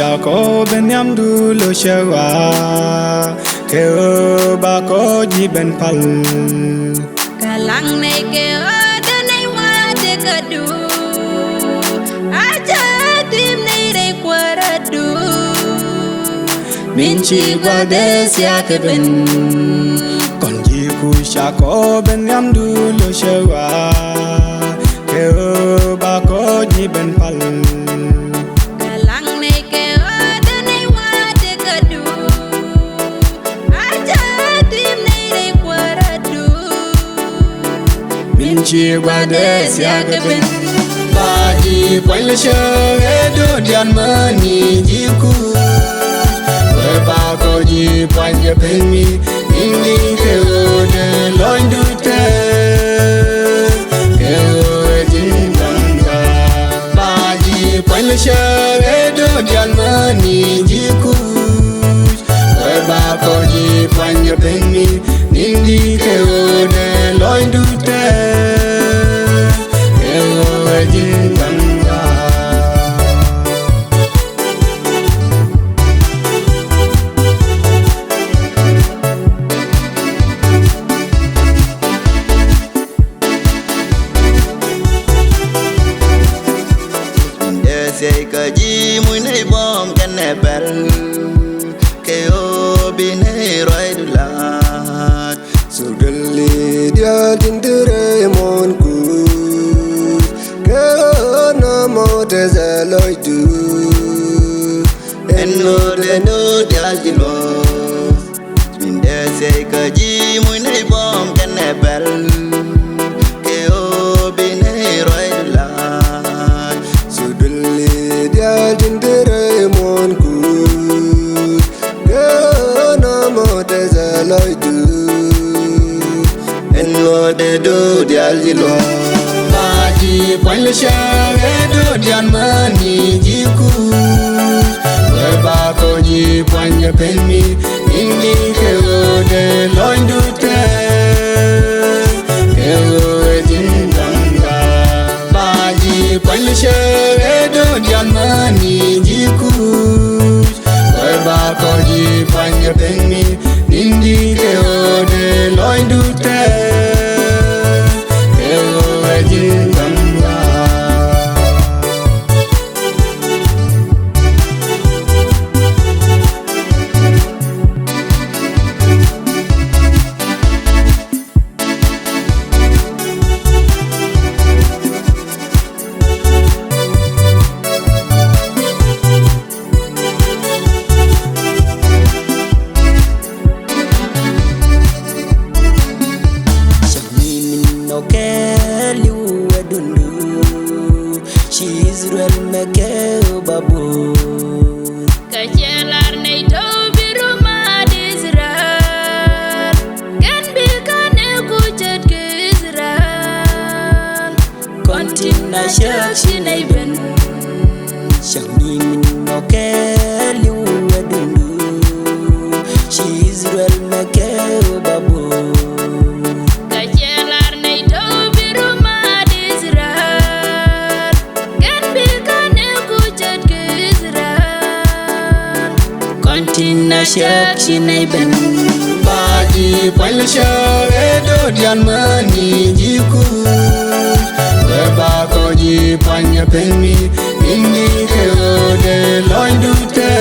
shako benyam du lo shawa Keo bako jiben pal Kalang nay keo danay wate kadu Aja tim nay re kwaradu Minchi guades ya keben Konji ku shako benyam du lo shawa Keo bako jiben pal Kalang nay keo danay wate kadu Aja tim nay re kwaradu Minchi guades ya keben Baji poil edo dian mani jiku Bako ji poil pengi Indi keo de loin dute Keo jinganga Baji poil edo dian mani jiku Bako ji poil pengi Indi keo de loin dute Keo jinganga Say kaji mui nei bom kan ne bel ke o bi nei roi du lat so dali dia dindere mon ku ke na mo te zaloi du en no de no dia di lo minde say kaji mui nei bom kan ne bel ke o bi nei roi du lat so dali dia dindere mon ku ke na mo te zaloi du en no de do dia di lo Baji poil edo dian mani jiku Bako ji poil pengi Indi keo de loin dute Keo jinganga Baji poil edo dian mani jiku Bako ji poil pengi Indi keo de loin dute Keo jinganga Israel meke babu Kajelar nay taw biru ma Israel Gan bil kane kuchet ke Israel kontina Shakshi nay ben shani min noke liu edundu shi Israel meke babu Kajelar nay taw biru ma Israel Gan bil kane kuchet ke Israel kontina shakshi nay ben Baji poil edo dian mani jiku Bako ji poil pengi Indi keo de loin dute